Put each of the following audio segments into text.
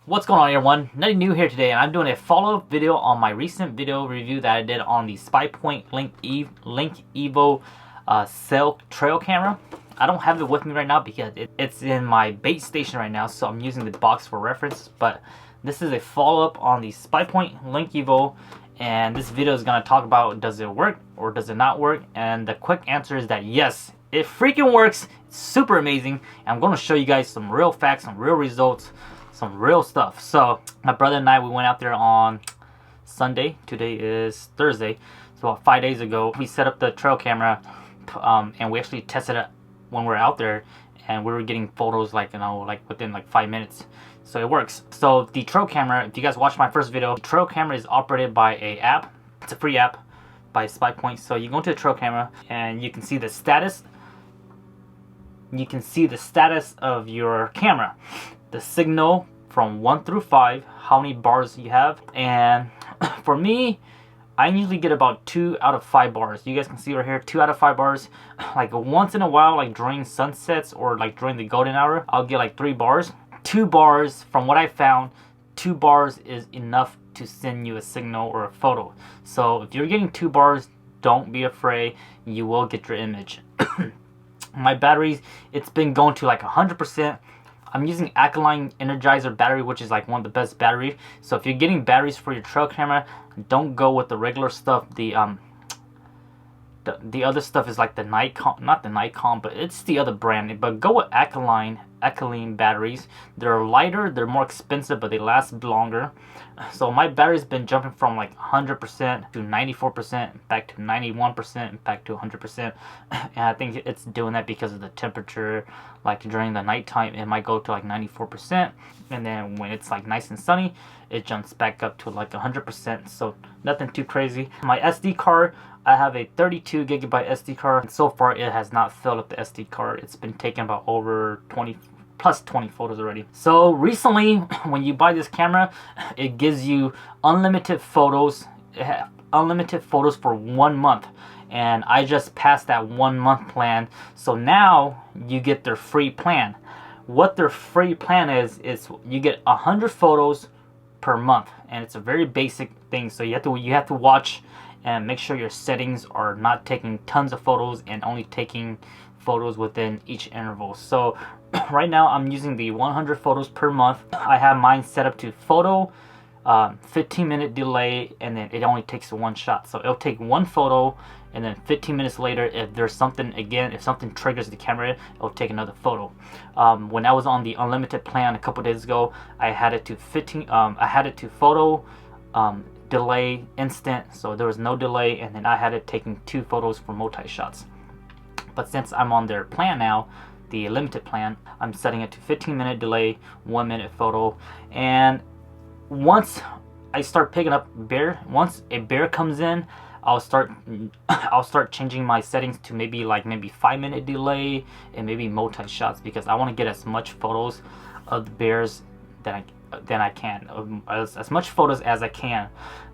What's going on, everyone? NuttyNu here today, and I'm doing a follow-up video on my recent video review that I did on the Spypoint Link Evo cell trail camera. I don't have it with me right now because it's in my bait station right now, so I'm using the box for reference. But this is a follow-up on the Spypoint Link Evo, and this video is going to talk about, does it work or does it not work? And the quick answer is that yes, it freaking works. It's super amazing. And I'm going to show you guys some real facts, some real results, some real stuff. So my brother and I, we went out there on Sunday. Today is Thursday, so about 5 days ago we set up the trail camera, and we actually tested it when we were out there, and we were getting photos like within like 5 minutes. So it works. So the trail camera, if you guys watched my first video, the trail camera is operated by a app. It's a free app by Spypoint. So you go into the trail camera and you can see the status. You can see the status of your camera, the signal from 1 through 5, how many bars you have. And for me, I usually get about 2 out of 5 bars. You guys can see right here, 2 out of 5 bars. Like once in a while, like during sunsets or like during the golden hour, I'll get like 3 bars. 2 bars, from what I found, 2 bars is enough to send you a signal or a photo. So if you're getting 2 bars, don't be afraid, you will get your image. My batteries, it's been going to like 100%. I'm using alkaline energizer battery, which is like one of the best batteries. So if you're getting batteries for your trail camera, don't go with the regular stuff. The other stuff is like the Nikon, not the Nikon, but it's the other brand. But go with alkaline batteries. They're lighter, they're more expensive, but they last longer. So my battery's been jumping from like 100% to 94%, back to 91%, back to 100%. And I think it's doing that because of the temperature. Like during the nighttime, it might go to like 94%, and then when it's like nice and sunny, it jumps back up to like 100%. So nothing too crazy. My SD card, I have a 32 gigabyte SD card, and so far it has not filled up the SD card. It's been taking about over 20 photos already. So recently, when you buy this camera, it gives you unlimited photos. Unlimited photos for 1 month, and I just passed that 1 month plan. So now you get their free plan. What their free plan is you get 100 photos per month, and it's a very basic thing. So you have to watch and make sure your settings are not taking tons of photos and only taking photos within each interval. So right now I'm using the 100 photos per month. I have mine set up to photo 15-minute delay, and then it only takes 1 shot. So it'll take 1 photo, and then 15 minutes later, if there's something, again, if something triggers the camera, it'll take another photo. When I was on the unlimited plan a couple days ago, I had it to photo, delay, instant, so there was no delay, and then I had it taking 2 photos for multi-shots. But since I'm on their plan now, the limited plan, I'm setting it to 15-minute delay, 1-minute photo. And once I start picking up bear, once a bear comes in, I'll start changing my settings to maybe 5-minute delay and maybe multi-shots, because I want to get as much photos of the bears than I can, as much photos as I can.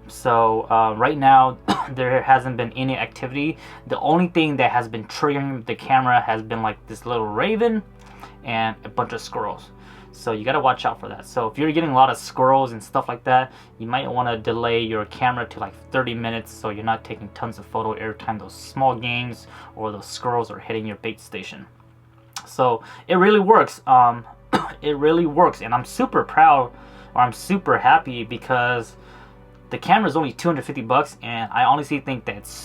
So right now there hasn't been any activity. The only thing that has been triggering the camera has been like this little raven and a bunch of squirrels. So you got to watch out for that. So if you're getting a lot of squirrels and stuff like that, you might want to delay your camera to like 30 minutes so you're not taking tons of photo every time those small games or those squirrels are hitting your bait station. So it really works. It really works, and I'm super proud, or I'm super happy, because the camera is only $250, and I honestly think that it's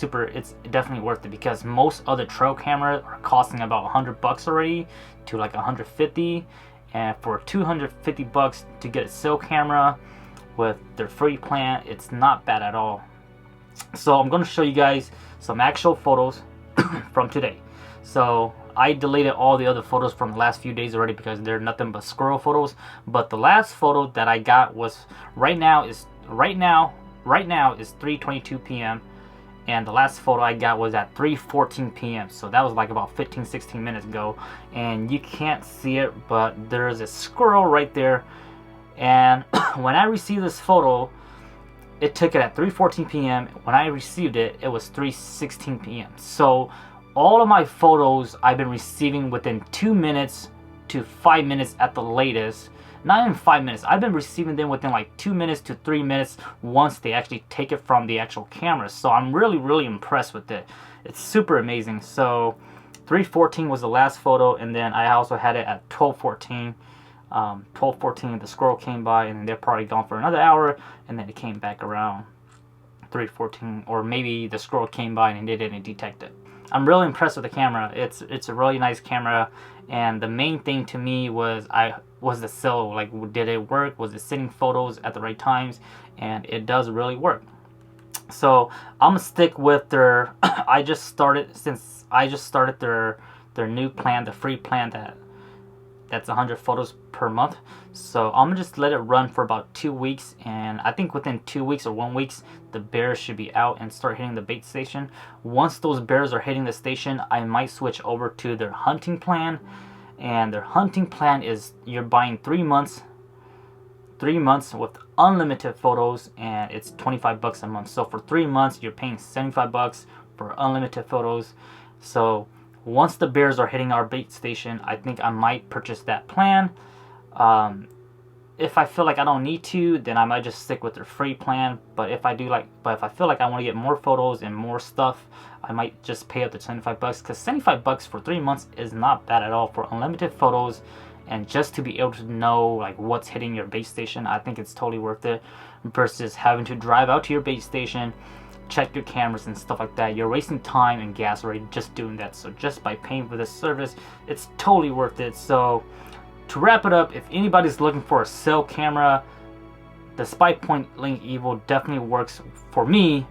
definitely worth it, because most other trail cameras are costing about $100 already to like $150. And for $250 to get a cell camera with their free plan, it's not bad at all. So I'm going to show you guys some actual photos from today. So I deleted all the other photos from the last few days already because they're nothing but squirrel photos. But the last photo that I got was right now is 3:22 p.m. and the last photo I got was at 3:14 p.m. So that was like about 15-16 minutes ago, and you can't see it, but there's a squirrel right there. And when I received this photo, it took it at 3:14 p.m. When I received it, it was 3:16 p.m. So all of my photos I've been receiving within 2 minutes to 5 minutes at the latest. not even 5 minutes. I've been receiving them within like 2 minutes to 3 minutes once they actually take it from the actual camera. So I'm really impressed with it. It's super amazing. So 3:14 was the last photo, and then I also had it at 12:14. 12:14 the squirrel came by, and then they're probably gone for another hour, and then it came back around 3:14, or maybe the squirrel came by and they didn't detect it. I'm really impressed with the camera. It's a really nice camera, and the main thing to me was the cell. Like, did it work? Was it sending photos at the right times? And it does really work. So I'm gonna stick with their I just started their new plan, the free plan that's 100 photos per month. So I'm gonna just let it run for about 2 weeks, and I think within 2 weeks or 1 week the bears should be out and start hitting the bait station. Once those bears are hitting the station, I might switch over to their hunting plan. And their hunting plan is you're buying 3 months with unlimited photos, and it's $25 a month. So for 3 months you're paying $75 for unlimited photos. So once the bears are hitting our bait station, I think I might purchase that plan. If I feel like I don't need to, then I might just stick with their free plan. But if I feel like I want to get more photos and more stuff, I might just pay up the $75, because $75 for 3 months is not bad at all for unlimited photos. And just to be able to know like what's hitting your bait station, I think it's totally worth it, versus having to drive out to your bait station, check your cameras and stuff like that. You're wasting time and gas already just doing that. So just by paying for this service, it's totally worth it. So to wrap it up, if anybody's looking for a cell camera, the Spypoint Link Evo definitely works for me,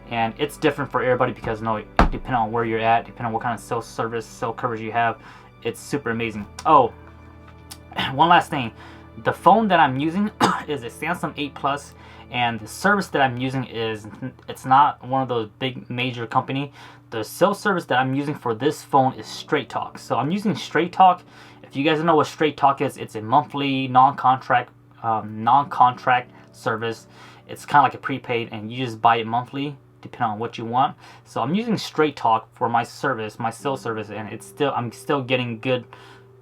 and it's different for everybody because depending on where you're at, depending on what kind of cell service, cell coverage you have, it's super amazing. Oh, one last thing, the phone that I'm using is a Samsung 8 Plus, and the service that I'm using it's not one of those big major company. The cell service that I'm using for this phone is Straight Talk. So I'm using Straight Talk. If you guys know what Straight Talk is, it's a monthly non-contract service. It's kind of like a prepaid, and you just buy it monthly depending on what you want. So I'm using Straight Talk for my service, my cell service, and I'm still getting good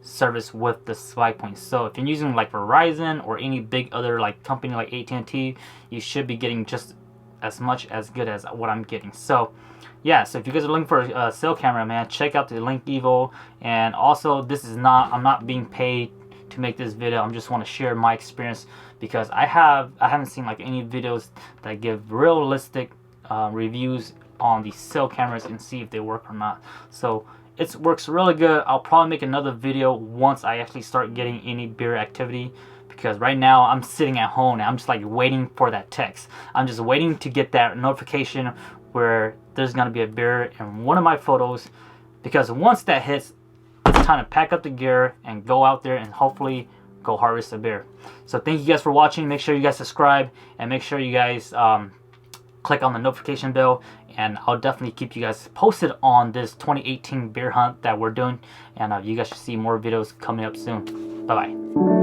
service with the Spypoint. So if you're using like Verizon or any big other like company like AT&T, you should be getting just as good as what I'm getting. So yeah, so if you guys are looking for a cell camera, man, check out the Link Evo. And also, I'm not being paid to make this video. I just want to share my experience, because I haven't seen like any videos that give realistic reviews on these cell cameras and see if they work or not. So it works really good. I'll probably make another video once I actually start getting any bear activity, because right now I'm sitting at home and I'm just like waiting for that text. I'm just waiting to get that notification where there's gonna be a bear in one of my photos, because once that hits, it's time to pack up the gear and go out there and hopefully go harvest a bear. So thank you guys for watching. Make sure you guys subscribe, and make sure you guys click on the notification bell, and I'll definitely keep you guys posted on this 2018 bear hunt that we're doing, and you guys should see more videos coming up soon. Bye bye.